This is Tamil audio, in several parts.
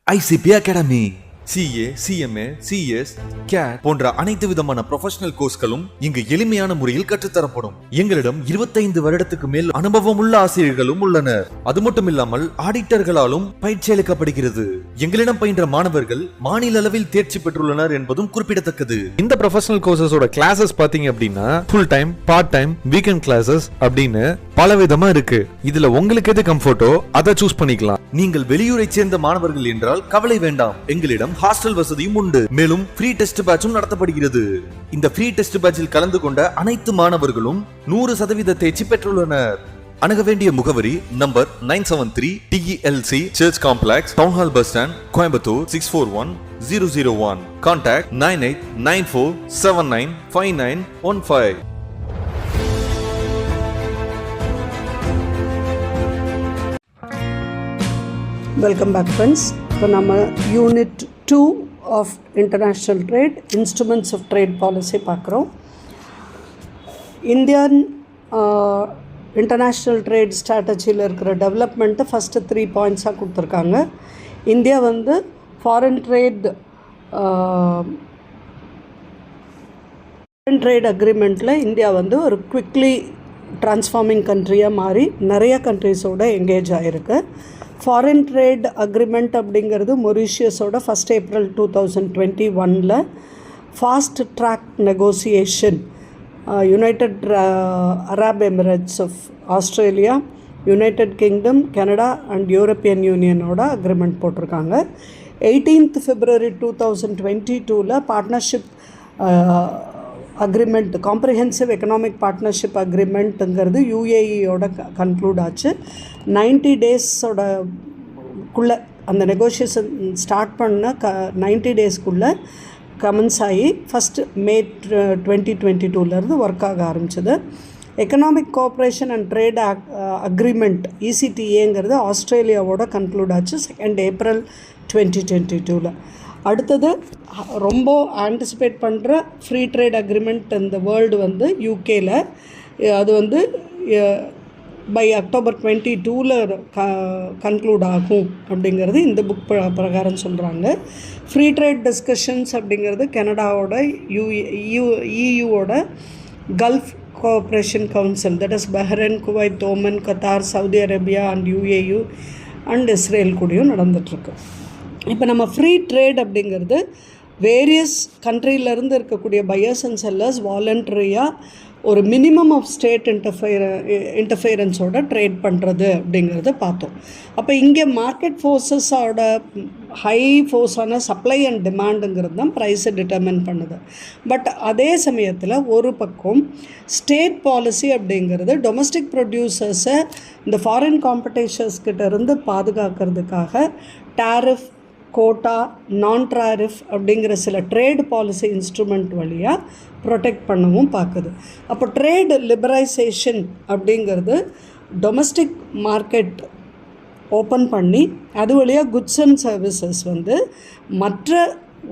ICP Academy. CA, CMA, CS, CAT போன்ற அனைத்து விதமான ப்ரொஃபஷனல் கோர்ஸ்களும் இங்கு எளிமையான முறையில் கற்றுத்தரப்படும். எங்களிடம் 25 வருடத்துக்கு மேல் அனுபவம் உள்ள ஆசிரியர்களும் உள்ளனர். அது மட்டும் இல்லாமல் ஆடிட்டர்களாலும் பயிற்சி அளிக்கப்படுகிறது. எங்களிடம் பயின்ற மாணவர்கள் மாநில அளவில் தேர்ச்சி பெற்றுள்ளனர் என்பதும் குறிப்பிடத்தக்கது. இந்த ப்ரொஃபஷனல் கோர்சஸோட கிளாஸஸ் பாத்தீங்க அப்படின்னா full time, part time, weekend classes அப்படின்னு பல விதமா இருக்கு. இதுல உங்களுக்கு எது கம்ஃபர்ட்டோ அதை சூஸ் பண்ணிக்கலாம். நீங்கள் வெளியூரை சேர்ந்த மாணவர்கள் என்றால் கவலை வேண்டாம். எங்களிடம் ஹாஸ்டல் வசதியும் உண்டு. மேலும் ஃப்ரீ டெஸ்ட் பேட்சும் நடத்தப்படுகிறது. இந்த ஃப்ரீ டெஸ்ட் பேட்சில் கலந்து கொண்ட அனைத்து மாணவர்களும் 100% தேர்ச்சி பெற்றுள்ளனர். அணுக வேண்டிய முகவரி number 973 TELC Church Complex, Town Hall Bus Stand, Coimbatore 641001. Contact 9894795915. Welcome back friends. இப்போ நம்ம unit 2 of international trade, instruments of trade policy பார்க்குறோம். இந்தியன் இன்டர்நேஷ்னல் ட்ரேட் ஸ்ட்ராட்டஜியில் இருக்கிற டெவலப்மெண்ட்டு ஃபஸ்ட்டு 3 பாயிண்ட்ஸாக கொடுத்துருக்காங்க. இந்தியா வந்து ஃபாரின் ட்ரேட் அக்ரிமெண்ட்டில் இந்தியா வந்து ஒரு குவிக்லி ட்ரான்ஸ்ஃபார்மிங் கண்ட்ரியாக மாறி நிறைய கண்ட்ரிஸோட எங்கேஜ் ஆகிருக்கு. ஃபாரின் ட்ரேட் அக்ரிமெண்ட் அப்படிங்கிறது மொரீஷியஸோட 1 April 2021 fast track negotiation United Arab Emirates of Australia, United Kingdom, Canada and European யூனியனோட அக்ரிமெண்ட் போட்டிருக்காங்க. 18th February 2022 partnership agreement, comprehensive economic partnership அக்ரிமெண்ட்டுங்கிறது யூஏஇயோட கன்க்ளூட் ஆச்சு. 90 டேஸோடக்குள்ளே அந்த நெகோஷியேஷன் ஸ்டார்ட் பண்ண 90 டேஸ்க்குள்ளே கமென்ஸ் ஆகி 1st May 2022 ஒர்க் ஆக ஆரம்பிச்சது. Economic cooperation and trade agreement ECTA ஆஸ்திரேலியாவோட கன்க்ளூட் ஆச்சு 2nd April 2022. அடுத்தது ரொம்ப ஆன்டிசிபேட் பண்ணுற ஃப்ரீ ட்ரேட் அக்ரிமெண்ட் இந்த வேர்ல்டு வந்து யூகேல, அது வந்து பை October 22 கன்க்ளூட் ஆகும் அப்படிங்கிறது இந்த புக் பிரகாரம் சொல்கிறாங்க. ஃப்ரீ ட்ரேட் டிஸ்கஷன்ஸ் அப்படிங்கிறது கனடாவோட EUவோட Gulf cooperation council, that is Bahrain, Kuwait, Oman, Qatar, Saudi Arabia and UAE and Israel கூடயும் நடந்துகிட்ருக்கு. இப்போ நம்ம ஃப்ரீ ட்ரேட் அப்படிங்கிறது வேரியஸ் கண்ட்ரியிலேருந்து இருக்கக்கூடிய பையர்ஸ் அண்ட் செல்லர்ஸ் வாலண்டரியாக ஒரு மினிமம் ஆஃப் ஸ்டேட் இன்டர்ஃபியரன்ஸோட ட்ரேட் பண்ணுறது அப்படிங்கிறத பார்த்தோம். அப்போ இங்கே மார்க்கெட் ஃபோர்ஸஸோட ஹை ஃபோர்ஸான சப்ளை அண்ட் டிமாண்டுங்கிறது தான் ப்ரைஸை டிட்டர்மின் பண்ணுது. பட் அதே சமயத்தில் ஒரு பக்கம் ஸ்டேட் பாலிசி அப்படிங்கிறது டொமஸ்டிக் ப்ரொடியூசர்ஸை இந்த ஃபாரின் காம்படிஷன்ஸ்கிட்ட இருந்து பாதுகாக்கிறதுக்காக டேரிஃப், கோட்டா, நான் ட்ராரிஃப் அப்படிங்கிற சில ட்ரேட் பாலிசி இன்ஸ்ட்ருமெண்ட் வழியாக ப்ரொடெக்ட் பண்ணவும் பார்க்குது. அப்போ ட்ரேட் லிபரைசேஷன் அப்படிங்கிறது டொமஸ்டிக் மார்க்கெட் ஓப்பன் பண்ணி அது வழியாக குட்ஸ் அண்ட் சர்வீசஸ் வந்து மற்ற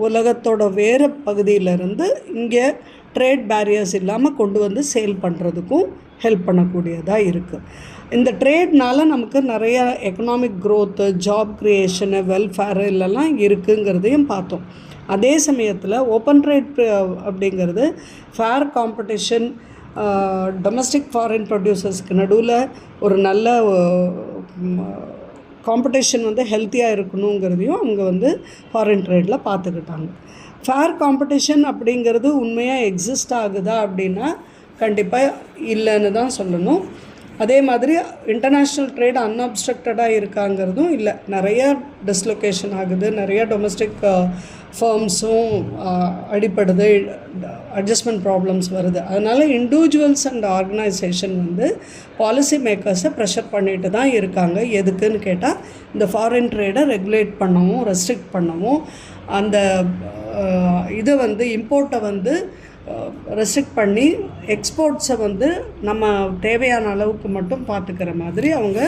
உலகத்தோட வேறு பகுதியிலேருந்து இங்கே ட்ரேட் பேரியர்ஸ் இல்லாமல் கொண்டு வந்து சேல் பண்ணுறதுக்கும் ஹெல்ப் பண்ணக்கூடியதாக இருக்குது. இந்த ட்ரேட்னால் நமக்கு நிறைய எக்கனாமிக் க்ரோத்து, ஜாப் க்ரியேஷனு, வெல்ஃபேர் இல்லைலாம் இருக்குங்கிறதையும் பார்த்தோம். அதே சமயத்தில் ஓப்பன் ட்ரேட் அப்படிங்கிறது ஃபேர் காம்படிஷன், டொமஸ்டிக் ஃபாரின் ப்ரொடியூசர்ஸ்க்கு நடுவில் ஒரு நல்ல காம்படிஷன் வந்து ஹெல்த்தியாக இருக்கணுங்கிறதையும் அவங்க வந்து ஃபாரின் ட்ரேடில் பார்த்துக்கிட்டாங்க. ஃபேர் காம்படிஷன் அப்படிங்கிறது உண்மையாக எக்ஸிஸ்ட் ஆகுதா அப்படின்னா கண்டிப்பாக இல்லைன்னு தான் சொல்லணும். அதே மாதிரி இன்டர்நேஷ்னல் ட்ரேட் அன்அப்ஸ்ட்ரக்டடாக இருக்காங்கிறதும் இல்லை. நிறைய டிஸ்லொகேஷன் ஆகுது, நிறைய டொமஸ்டிக் ஃபர்ம்ஸும் அடிப்படுது, அட்ஜஸ்ட்மெண்ட் ப்ராப்ளம்ஸ் வருது. அதனால் இண்டிவிஜுவல்ஸ் அண்ட் ஆர்கனைசேஷன் வந்து பாலிசி மேக்கர்ஸை ப்ரெஷர் பண்ணிட்டு தான் இருக்காங்க. எதுக்குன்னு கேட்டால் இந்த ஃபாரின் ட்ரேடை ரெகுலேட் பண்ணவும், ரெஸ்ட்ரிக்ட் பண்ணவும், அந்த இதை வந்து இம்போர்ட்டை வந்து ரெஸ்ட்ரிக்ட் பண்ணி எக்ஸ்போர்ட்ஸை வந்து நம்ம தேவையான அளவுக்கு மட்டும் பார்த்துக்கிற மாதிரி அவங்க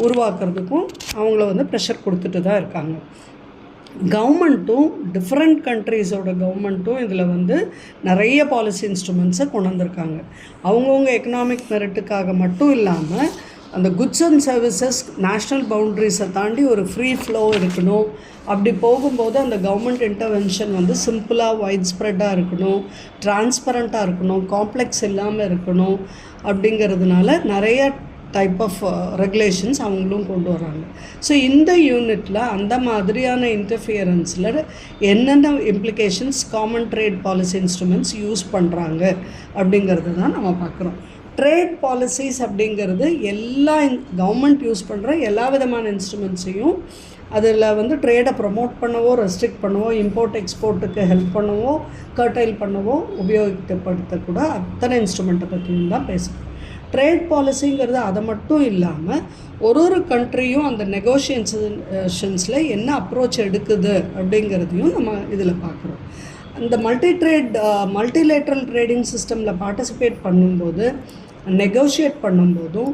உருவாக்குறதுக்கும் அவங்கள வந்து ப்ரெஷர் கொடுத்துட்டு தான் இருக்காங்க. கவர்மெண்ட்டும் டிஃப்ரெண்ட் கண்ட்ரீஸோட கவர்மெண்ட்டும் இதில் வந்து நிறைய பாலிசி இன்ஸ்ட்ருமெண்ட்ஸை கொண்டு வந்திருக்காங்க. அவங்கவுங்க எக்கனாமிக் மெரிட்டுக்காக மட்டும் இல்லாமல் அந்த குட்ஸ் அண்ட் சர்வீசஸ் நேஷ்னல் பவுண்ட்ரிஸை தாண்டி ஒரு ஃப்ரீ ஃப்ளோ இருக்கணும். அப்படி போகும்போது அந்த கவர்மெண்ட் இன்டர்வென்ஷன் வந்து சிம்பிளாக வைட் ஸ்ப்ரெட்டாக இருக்கணும், டிரான்ஸ்பரண்ட்டாக இருக்கணும், காம்ப்ளெக்ஸ் இல்லாமல் இருக்கணும். அப்படிங்கிறதுனால நிறைய டைப் ஆஃப் ரெகுலேஷன்ஸ் அவங்களும் கொண்டு வராங்க. ஸோ இந்த யூனிட்டில் அந்த மாதிரியான இன்டர்ஃபியரன்ஸில் என்னென்ன implications common trade policy instruments use பண்ணுறாங்க அப்படிங்கிறது தான் நம்ம பார்க்குறோம். ட்ரேட் பாலிசிஸ் அப்படிங்கிறது எல்லா கவர்மெண்ட் யூஸ் பண்ணுற எல்லா விதமான இன்ஸ்ட்ருமெண்ட்ஸையும் அதில் வந்து ட்ரேடை ப்ரொமோட் பண்ணவோ, ரெஸ்ட்ரிக்ட் பண்ணவோ, இம்போர்ட் எக்ஸ்போர்ட்டுக்கு ஹெல்ப் பண்ணவோ, கர்டைல் பண்ணவோ, உபயோகப்படுத்தக்கூட அத்தனை இன்ஸ்ட்ருமெண்ட்டை பற்றியும் தான் பேசுகிறோம். ட்ரேட் பாலிசிங்கிறது அதை மட்டும் இல்லாமல் ஒரு கண்ட்ரியும் அந்த நெகோஷியேஷன்ஸில் என்ன அப்ரோச் எடுக்குது அப்படிங்கிறதையும் நம்ம இதில் பார்க்குறோம். இந்த மல்டிலேட்ரல் ட்ரேடிங் சிஸ்டமில் பார்ட்டிசிபேட் பண்ணும்போது, நெகோஷியேட் பண்ணும்போதும்,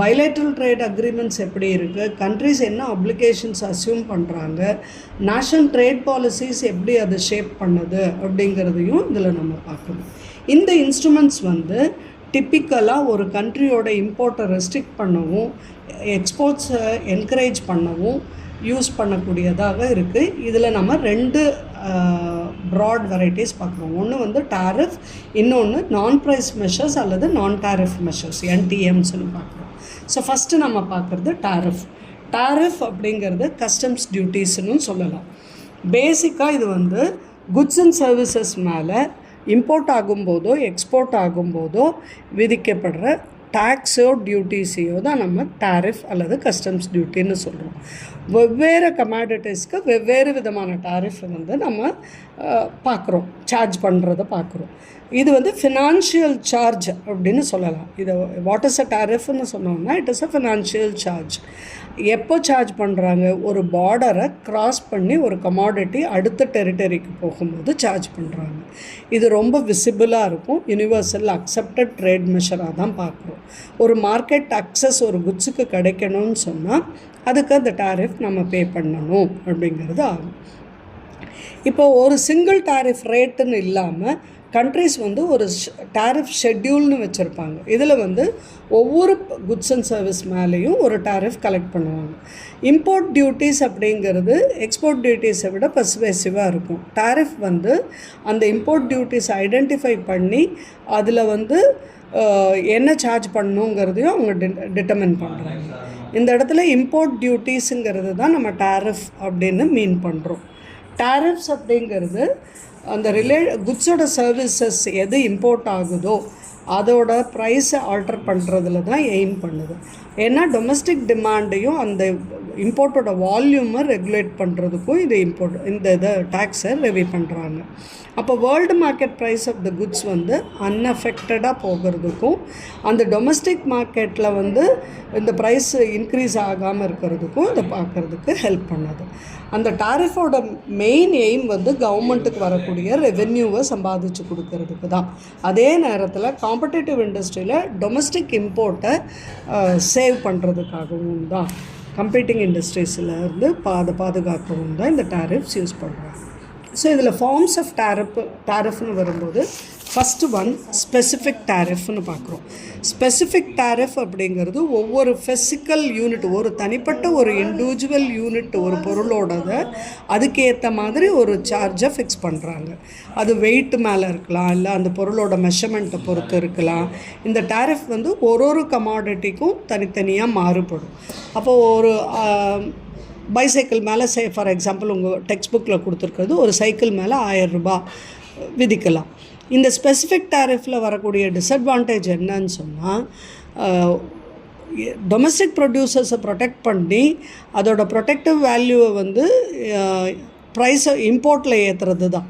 பைலேட்ரல் ட்ரேட் அக்ரிமெண்ட்ஸ் எப்படி இருக்குது, கண்ட்ரிஸ் என்ன அப்ளிகேஷன்ஸ் அஸ்யூம் பண்ணுறாங்க, நேஷ்னல் ட்ரேட் பாலிசிஸ் எப்படி அதை ஷேப் பண்ணுது அப்படிங்கிறதையும் இதில் நம்ம பார்க்கணும். இந்த இன்ஸ்ட்ருமெண்ட்ஸ் வந்து டிப்பிக்கலாக ஒரு கண்ட்ரியோட இம்போர்ட்டை ரெஸ்ட்ரிக்ட் பண்ணவும், எக்ஸ்போர்ட்ஸை என்கரேஜ் பண்ணவும் யூஸ் பண்ணக்கூடியதாக இருக்குது. இதில் நம்ம 2 ப்ராட் வெரைட்டிஸ் பார்க்குறோம். ஒன்று வந்து டாரிஃப், இன்னொன்று நான் ப்ரைஸ் மெஷர்ஸ் அல்லது நான் டாரிஃப் மெஷர்ஸ், NTMஸ்ன்னு பார்க்குறோம். ஸோ ஃபஸ்ட்டு நம்ம பார்க்குறது டாரிஃப். டாரிஃப் அப்படிங்கிறது கஸ்டம்ஸ் டியூட்டிஸ்ன்னு சொல்லலாம். பேசிக்காக இது வந்து குட்ஸ் அண்ட் சர்வீசஸ் மேலே இம்போர்ட் ஆகும்போதோ எக்ஸ்போர்ட் ஆகும்போதோ விதிக்கப்படுற டேக்ஸோ டியூட்டிஸையோ தான் நம்ம டாரிஃப் அல்லது கஸ்டம்ஸ் டியூட்டின்னு சொல்கிறோம். வெவ்வேறு கமாடிட்டிஸ்க்கு வெவ்வேறு விதமான டாரிஃப் வந்து நம்ம பார்க்குறோம், சார்ஜ் பண்ணுறதை பார்க்குறோம். இது வந்து ஃபினான்ஷியல் சார்ஜ் அப்படின்னு சொல்லலாம். இதை வாட் இஸ் அ டாரிஃப்னு சொன்னோம்னா it is a financial charge. எப்போ சார்ஜ் பண்ணுறாங்க? ஒரு பார்டரை க்ராஸ் பண்ணி ஒரு கமாடிட்டி அடுத்த டெரிட்டரிக்கு போகும்போது சார்ஜ் பண்ணுறாங்க. இது ரொம்ப விசிபிளாக இருக்கும், யூனிவர்சல் அக்செப்டட் ட்ரேட் மெஷராக தான் பார்க்குறோம். ஒரு மார்க்கெட் அக்சஸ் ஒரு குட்ஸுக்கு கிடைக்கணும்னு சொன்னால் அதுக்கு அந்த டாரிஃப் நம்ம பே பண்ணணும் அப்படிங்கிறது ஆகும். இப்போ ஒரு சிங்கிள் டாரிஃப் ரேட்டுன்னு இல்லாமல் கண்ட்ரிஸ் வந்து ஒரு டாரிஃப் ஷெட்யூல்னு வச்சுருப்பாங்க. இதில் வந்து ஒவ்வொரு குட்ஸ் அண்ட் சர்வீஸ் மேலேயும் ஒரு டாரிஃப் கலெக்ட் பண்ணுவாங்க. இம்போர்ட் டியூட்டிஸ் அப்படிங்கிறது எக்ஸ்போர்ட் டியூட்டிஸை விட பர்சுவேசிவாக இருக்கும். டாரிஃப் வந்து அந்த இம்போர்ட் டியூட்டிஸ் ஐடென்டிஃபை பண்ணி அதில் வந்து என்ன சார்ஜ் பண்ணணுங்கிறதையும் அவங்க டிட்டர்மின் பண்ணுறாங்க. இந்த இடத்துல இம்போர்ட் டியூட்டிஸுங்கிறது தான் நம்ம டாரிஃப் அப்படின்னு மீன் பண்ணுறோம். டாரிஃப்ஸ் அப்படிங்கிறது அந்த குட்ஸோட சர்வீசஸ் எது இம்போர்ட் ஆகுதோ அதோட ப்ரைஸை ஆல்டர் பண்ணுறதுல தான் எய்ம் பண்ணுது. ஏன்னா டொமஸ்டிக் டிமாண்டையும் அந்த இம்போர்ட்டோட வால்யூமை ரெகுலேட் பண்ணுறதுக்கும் இந்த இதை டேக்ஸை லெவி பண்ணுறாங்க. அப்போ world market price of the goods வந்து அன்அஃபெக்டடாக போகிறதுக்கும் அந்த டொமஸ்டிக் மார்க்கெட்டில் வந்து இந்த ப்ரைஸ் இன்க்ரீஸ் ஆகாமல் இருக்கிறதுக்கும் இதை பார்க்குறதுக்கு ஹெல்ப் பண்ணுது. அந்த டாரிஃபோட மெயின் எய்ம் வந்து கவர்மெண்ட்டுக்கு வரக்கூடிய ரெவென்யூவை சம்பாதிச்சு கொடுக்கறதுக்கு தான். அதே நேரத்தில் காம்படிட்டிவ் இண்டஸ்ட்ரியில் டொமஸ்டிக் இம்போர்ட்டை சேவ் பண்ணுறதுக்காகவும் தான், கம்பீட்டிங் இண்டஸ்ட்ரீஸில் இருந்து பாதுகாக்கவும் தான் இந்த டாரிஃப்ஸ் யூஸ் பண்ணுறாங்க. ஸோ இதில் ஃபார்ம்ஸ் ஆஃப் டாரிஃப்னு வரும்போது ஃபஸ்ட்டு ஒன் ஸ்பெசிஃபிக் டாரிஃப்னு பார்க்குறோம். ஸ்பெசிஃபிக் டாரிஃப் அப்படிங்கிறது ஒவ்வொரு ஃபிசிக்கல் யூனிட், ஒரு தனிப்பட்ட ஒரு இண்டிவிஜுவல் யூனிட் ஒரு பொருளோடத அதுக்கேற்ற மாதிரி ஒரு சார்ஜை ஃபிக்ஸ் பண்ணுறாங்க. அது வெயிட் மேலே இருக்கலாம், இல்லை அந்த பொருளோட மெஷர்மெண்ட்டை பொறுத்து இருக்கலாம். இந்த டாரிஃப் வந்து ஒரு கமாடிட்டிக்கும் தனித்தனியாக மாறுபடும். அப்போது ஒரு பைசைக்கிள் மேலே ஃபார் எக்ஸாம்பிள் உங்கள் டெக்ஸ்ட் புக்கில் கொடுத்துருக்கிறது ஒரு சைக்கிள் மேலே 1000 ரூபாய் விதிக்கலாம். இந்த ஸ்பெசிஃபிக் டாரிஃபில் வரக்கூடிய டிஸ்அட்வான்டேஜ் என்னன்னு சொன்னால், டொமஸ்டிக் ப்ரொடியூசர்ஸை ப்ரொடெக்ட் பண்ணி அதோட ப்ரொடெக்டிவ் வேல்யூவை வந்து ப்ரைஸை இம்போர்ட்டில் ஏற்றுறது தான்.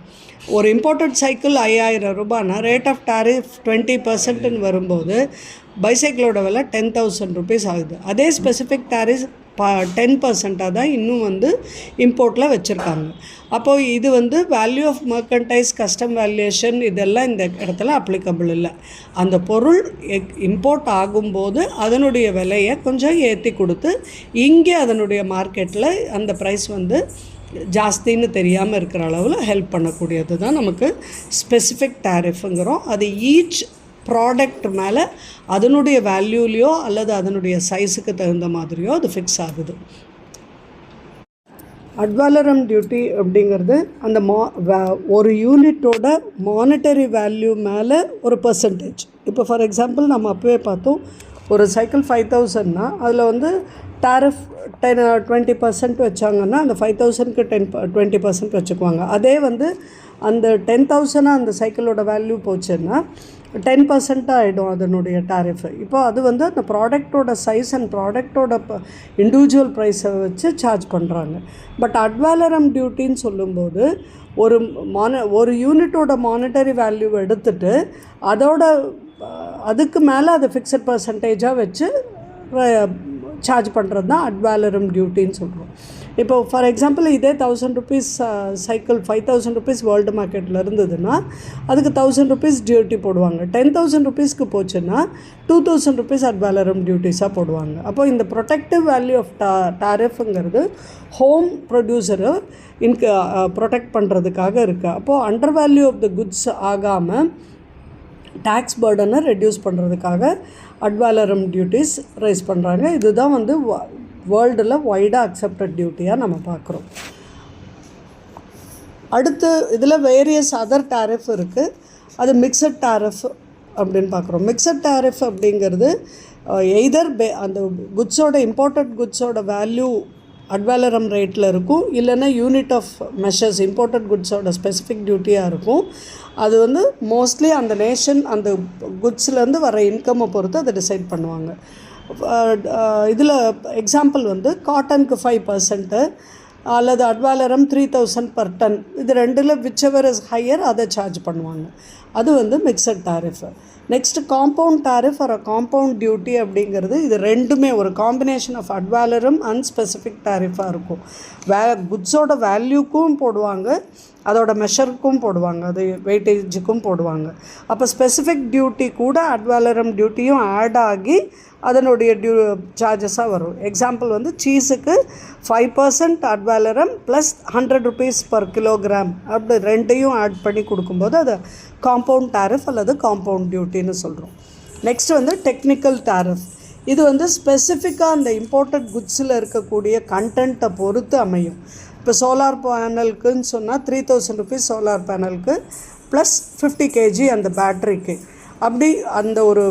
ஒரு இம்போர்ட்டட் சைக்கிள் 5000 ரூபாய்னா ரேட் ஆஃப் டாரிஃப் 20% வரும்போது பைசைக்கிளோட விலை 10,000 rupees ஆகுது. அதே ஸ்பெசிஃபிக் டாரிஃப் 10% தான் இன்னும் வந்து இம்போர்ட்டில் வச்சுருக்காங்க. அப்போது இது வந்து வேல்யூ ஆஃப் மர்கன்டைஸ், கஸ்டம் வேல்யூஷன் இதெல்லாம் இந்த இடத்துல அப்ளிகபிள் இல்லை. அந்த பொருள் இம்போர்ட் ஆகும்போது அதனுடைய விலையை கொஞ்சம் ஏற்றி கொடுத்து இங்கே அதனுடைய மார்க்கெட்டில் அந்த ப்ரைஸ் வந்து ஜாஸ்தின்னு தெரியாமல் இருக்கிற அளவில் ஹெல்ப் பண்ணக்கூடியது தான் நமக்கு ஸ்பெசிஃபிக் டாரிஃபுங்கிறோம். அது ஈச் ப்ராடக்ட் மேலே அதனுடைய வேல்யூலேயோ அல்லது அதனுடைய சைஸுக்கு தகுந்த மாதிரியோ அது ஃபிக்ஸ் ஆகுது. அட்வாலரம் டியூட்டி அப்படிங்கிறது அந்த ஒரு யூனிட்டோட மானிட்டரி வேல்யூ மேலே ஒரு பர்சன்டேஜ். இப்போ ஃபார் எக்ஸாம்பிள் நம்ம அப்போவே பார்த்தோம், ஒரு சைக்கிள் 5,000னா அதில் வந்து டாரிஃப் 20% வச்சாங்கன்னா அந்த 5,000க்கு 20% வச்சுக்குவாங்க. அதே வந்து அந்த 10,000 அந்த சைக்கிளோட வேல்யூ போச்சுன்னா 10% ஆகிடும் அதனுடைய டாரிஃபு. இப்போ அது வந்து அந்த ப்ராடக்டோட சைஸ் அண்ட் ப்ராடக்டோட இண்டிவிஜுவல் ப்ரைஸை வச்சு சார்ஜ் பண்ணுறாங்க. பட் அட்வாலரம் டியூட்டின்னு சொல்லும்போது ஒரு யூனிட்டோட மானிட்டரி வேல்யூ எடுத்துகிட்டு அதுக்கு மேலே அதை ஃபிக்ஸட் பர்சன்டேஜாக வச்சு சார்ஜ் பண்ணுறது தான் அட்வாலரம் டியூட்டின்னு சொல்கிறோம். இப்போ ஃபார் எக்ஸாம்பிள் இதே 1,000 rupees சைக்கிள் 5,000 rupees வேர்ல்டு மார்க்கெட்டில் இருந்ததுன்னா அதுக்கு 1,000 rupees டியூட்டி போடுவாங்க. 10,000 rupeesக்கு போச்சுன்னா 2,000 rupees அட்வாலரம் டியூட்டிஸாக போடுவாங்க. அப்போ இந்த ப்ரொடெக்டிவ் வேல்யூ ஆஃப் டாரிஃபுங்கிறது ஹோம் ப்ரொடியூசரை ப்ரொடெக்ட் பண்ணுறதுக்காக இருக்குது. அப்போது under value of the goods ஆகாமல் டேக்ஸ் பர்டனை ரெடியூஸ் பண்ணுறதுக்காக அட்வாலரம் டியூட்டிஸ் ரைஸ் பண்ணுறாங்க. இதுதான் வந்து வேர்ல்டில் வைடாக அக்செப்டட் டியூட்டியாக நம்ம பார்க்குறோம். அடுத்து இதில் வேரியஸ் அதர் டேரிஃப் இருக்குது. அது மிக்சட் டேரிஃப் அப்படின்னு பார்க்குறோம். மிக்சட் டேரிஃப் அப்படிங்கிறது எய்தர் அந்த குட்ஸோட இம்போர்ட்டட் குட்ஸோட வேல்யூ அட்வாலரம் ரேட்டில் இருக்கும், இல்லைன்னா யூனிட் ஆஃப் மெஷர்ஸ் இம்போர்ட்டட் குட்ஸோட ஸ்பெசிஃபிக் டியூட்டியாக இருக்கும். அது வந்து மோஸ்ட்லி அந்த நேஷன் அந்த குட்ஸ்லேருந்து வர இன்கம்மை பொறுத்து அதை டிசைட் பண்ணுவாங்க. இதில் எக்ஸாம்பிள் வந்து காட்டனுக்கு 5% அல்லது அட்வாலரம் 3,000 per ton. இது ரெண்டில் விச்செவர் இஸ் ஹையர் அதை சார்ஜ் பண்ணுவாங்க. அது வந்து mixed tariff. Next compound tariff or compound duty அப்படிங்கிறது இது ரெண்டுமே ஒரு combination of ad valorem and specific டாரிஃபாக இருக்கும். குட்ஸோட வேல்யூக்கும் போடுவாங்க, அதோட மெஷருக்கும் போடுவாங்க, அது வெயிட்டேஜுக்கும் போடுவாங்க. அப்போ ஸ்பெசிஃபிக் டியூட்டி கூட அட்வாலரம் டியூட்டியும் ஆட் ஆகி அதனுடைய சார்ஜஸாக வரும். எக்ஸாம்பிள் வந்து சீஸுக்கு 5% அட்வாலரம் ப்ளஸ் 100 rupees per kilogram அப்படி ரெண்டையும் ஆட் பண்ணி கொடுக்கும்போது அது காம்பவுண்ட் டாரிஃப் அல்லது காம்பவுண்ட் டியூட்டின்னு சொல்கிறோம். நெக்ஸ்ட் வந்து டெக்னிக்கல் டாரிஃப். இது வந்து ஸ்பெசிஃபிக்காக அந்த இம்போர்ட்டட் குட்ஸில் இருக்கக்கூடிய கண்டென்ட்டை பொறுத்து அமையும். இப்போ சோலார் பேனலுக்குன்னு சொன்னால் 3,000 rupees சோலார் பேனலுக்கு ப்ளஸ் 50 kg அந்த பேட்ரிக்கு. அப்படி அந்த ஒரு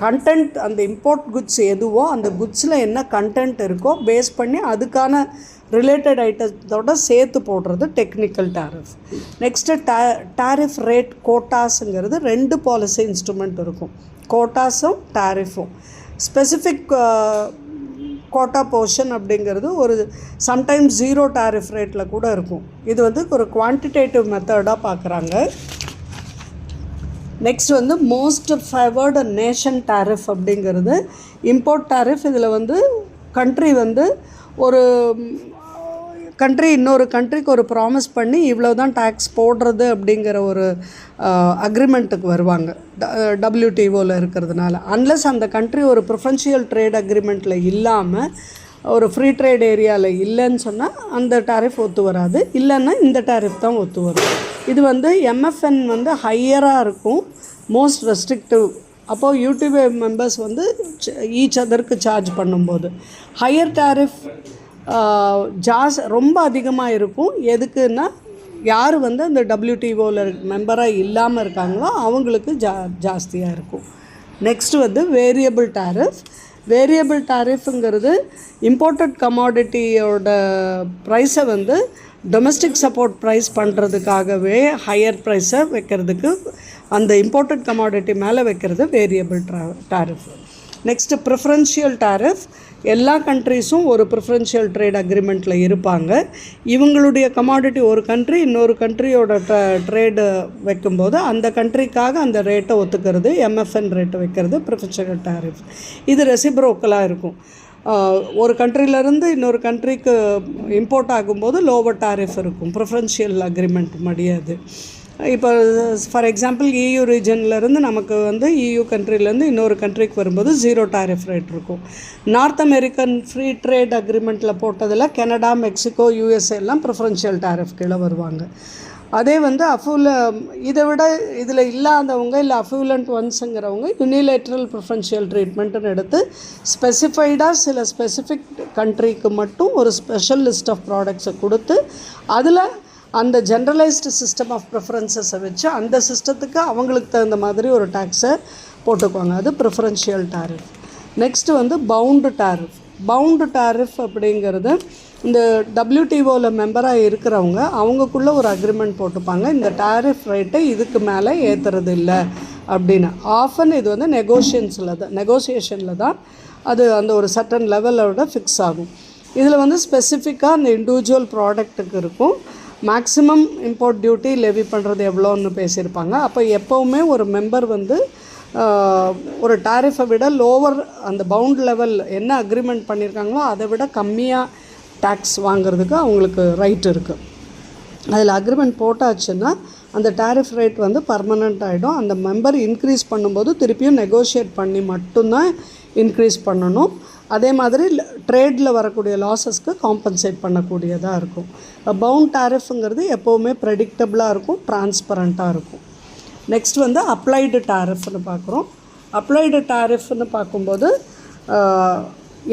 கண்டென்ட் அந்த இம்போர்ட் குட்ஸ் எதுவோ அந்த குட்ஸில் என்ன கண்டென்ட் இருக்கோ பேஸ் பண்ணி அதுக்கான ரிலேட்டட் ஐட்டத்தோட சேர்த்து போடுறது technical tariff. Next tariff rate கோட்டாஸுங்கிறது 2 பாலிசி இன்ஸ்ட்ருமெண்ட் இருக்கும், கோட்டாஸும் டாரிஃபும். ஸ்பெசிஃபிக் கோட்டா போர்ஷன் அப்படிங்கிறது ஒரு சம்டைம்ஸ் 0 டாரிஃப் ரேட்டில் கூட இருக்கும். இது வந்து ஒரு குவான்டிடேட்டிவ் மெத்தடாக பார்க்குறாங்க. நெக்ஸ்ட் வந்து மோஸ்ட் ஃபேவர்டு நேஷன் டாரிஃப் அப்படிங்கிறது இம்போர்ட் டாரிஃப். இதில் வந்து கண்ட்ரி வந்து ஒரு கண்ட்ரி இன்னொரு கண்ட்ரிக்கு ஒரு ப்ராமிஸ் பண்ணி இவ்வளோ தான் டேக்ஸ் போடுறது அப்படிங்கிற ஒரு அக்ரிமெண்ட்டுக்கு வருவாங்க WTOவில் இருக்கிறதுனால. அன்லெஸ் அந்த கண்ட்ரி ஒரு ப்ரிஃபரன்ஷியல் ட்ரேட் அக்ரிமெண்ட்டில் இல்லாமல் ஒரு ஃப்ரீ ட்ரேட் ஏரியாவில் இல்லைன்னு சொன்னால் அந்த டாரிஃப் ஒத்து வராது, இல்லைன்னா இந்த டாரிஃப் தான் ஒத்து வரும். இது வந்து MFN வந்து ஹையராக இருக்கும், மோஸ்ட் ரெஸ்ட்ரிக்டிவ். அப்போது யூடியூப் மெம்பர்ஸ் வந்து ஈச் அதருக்கு சார்ஜ் பண்ணும்போது ஹையர் டாரிஃப் ரொம்ப அதிகமாக இருக்கும். எதுக்குன்னா யார் வந்து அந்த WTOவில் மெம்பராக இல்லாமல் இருக்காங்களோ அவங்களுக்கு ஜாஸ்தியாக இருக்கும். நெக்ஸ்ட்டு வந்து வேரியபிள் டாரிஃப். வேரியபிள் டாரிஃபுங்கிறது இம்போர்ட்டட் கமாடிட்டியோட ப்ரைஸை வந்து டொமஸ்டிக் சப்போர்ட் ப்ரைஸ் பண்ணுறதுக்காகவே ஹையர் ப்ரைஸை வைக்கிறதுக்கு அந்த இம்போர்ட்டட் கமாடிட்டி மேலே வைக்கிறது variable tariff. Next preferential tariff. எல்லா கண்ட்ரீஸும் ஒரு ப்ரிஃபரன்ஷியல் ட்ரேட் அக்ரிமெண்ட்டில் இருப்பாங்க. இவங்களுடைய கமாடிட்டி ஒரு கண்ட்ரி இன்னொரு கண்ட்ரியோட ட்ரேடு வைக்கும்போது அந்த கண்ட்ரிக்காக அந்த ரேட்டை ஒத்துக்கிறது, MFN ரேட்டை வைக்கிறது ப்ரிஃபரன்ஷியல் டாரிஃப். இது ரெசிப்ரோக்கலாக இருக்கும். ஒரு கண்ட்ரிலேருந்து இன்னொரு கண்ட்ரிக்கு இம்போர்ட் ஆகும்போது லோவர் டாரிஃப் இருக்கும், ப்ரிஃபரன்ஷியல் அக்ரிமெண்ட் முடியாது. இப்போ ஃபார் எக்ஸாம்பிள் EU ரீஜன்லேருந்து நமக்கு வந்து EU கண்ட்ரிலேருந்து இன்னொரு கண்ட்ரிக்கு வரும்போது 0 டாரிஃப் ரேட் இருக்கும். நார்த் அமெரிக்கன் ஃப்ரீ ட்ரேட் அக்ரிமெண்ட்டில் போட்டதில் கனடா, மெக்சிகோ, USA எல்லாம் ப்ரிஃபரன்ஷியல் டாரிஃப் கீழே வருவாங்க. அதே வந்து இதை விட இதில் இல்லாதவங்க இல்லை அஃப்ளூலண்ட் ஒன்ஸுங்கிறவங்க யூனிலேட்ரல் ப்ரிஃபரன்ஷியல் ட்ரீட்மெண்ட்டுன்னு எடுத்து ஸ்பெசிஃபைடாக சில ஸ்பெசிஃபிக் கண்ட்ரிக்கு மட்டும் ஒரு ஸ்பெஷல் லிஸ்ட் ஆஃப் ப்ராடக்ட்ஸை கொடுத்து அதில் அந்த ஜென்ரலைஸ்டு சிஸ்டம் ஆஃப் ப்ரிஃபரன்சஸை வச்சு அந்த சிஸ்டத்துக்கு அவங்களுக்கு தகுந்த மாதிரி ஒரு டேக்ஸை போட்டுக்குவாங்க. அது ப்ரிஃபரன்ஷியல் டாரிஃப். நெக்ஸ்ட்டு வந்து பவுண்டு டாரிஃப் அப்படிங்கிறது இந்த WTOவில் மெம்பராக இருக்கிறவங்க அவங்கக்குள்ளே ஒரு அக்ரிமெண்ட் போட்டுப்பாங்க, இந்த டாரிஃப் ரேட்டை இதுக்கு மேலே ஏற்றுறது இல்லை அப்படின்னு. ஆஃபன் இது வந்து நெகோசியேஷனில் தான் அது அந்த ஒரு சர்டன் லெவலோட ஃபிக்ஸ் ஆகும். இதில் வந்து ஸ்பெசிஃபிக்காக அந்த இண்டிவிஜுவல் ப்ராடக்ட்டுக்கு இருக்கும். மேக்ஸிமம் இம்போர்ட் டியூட்டி லெவி பண்ணுறது எவ்வளோன்னு பேசியிருப்பாங்க. அப்போ எப்போவுமே ஒரு மெம்பர் வந்து ஒரு டாரிஃபை விட லோவர் அந்த பவுண்ட் லெவல் என்ன அக்ரிமெண்ட் பண்ணியிருக்காங்களோ அதை விட கம்மியாக டேக்ஸ் வாங்கிறதுக்கு அவங்களுக்கு ரைட் இருக்குது. அதில் அக்ரிமெண்ட் போட்டாச்சுன்னா அந்த டாரிஃப் ரேட் வந்து பர்மனெண்ட் ஆகிடும். அந்த மெம்பர் இன்க்ரீஸ் பண்ணும்போது திருப்பியும் நெகோஷியேட் பண்ணி மட்டும்தான் இன்க்ரீஸ் பண்ணணும். அதே மாதிரி ட்ரேடில் வரக்கூடிய லாஸஸ்க்கு காம்பன்சேட் பண்ணக்கூடியதாக இருக்கும். பவுண்ட் டாரிஃபுங்கிறது எப்போவுமே ப்ரெடிக்டபிளாக இருக்கும், டிரான்ஸ்பரண்ட்டாக இருக்கும். நெக்ஸ்ட் வந்து அப்ளைடு டாரிஃப்னு பார்க்குறோம். அப்ளைடு டாரிஃப்னு பார்க்கும்போது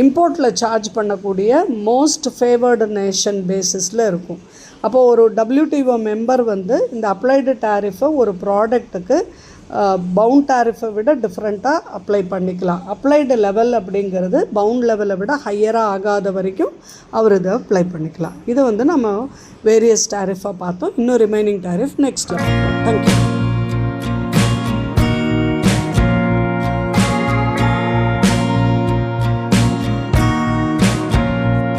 இம்போர்ட்டில் சார்ஜ் பண்ணக்கூடிய மோஸ்ட் ஃபேவர்டு நேஷன் பேசிஸில் இருக்கும். அப்போது ஒரு WTO மெம்பர் வந்து இந்த அப்ளைடு டாரிஃபை ஒரு ப்ராடக்ட்டுக்கு பவுண்ட் டாரிஃபை விட டிஃப்ரெண்ட்டாக அப்ளை பண்ணிக்கலாம். அப்ளைடு லெவல் அப்படிங்கிறது பவுண்ட் லெவலை விட ஹையராக ஆகாத வரைக்கும் அவர் இதை அப்ளை பண்ணிக்கலாம். இது வந்து நம்ம வேரியஸ் டாரிஃபாக பார்த்தோம். இன்னும் ரிமைனிங் டாரிஃப் நெக்ஸ்ட்டில் பார்ப்போம். தேங்க்யூ.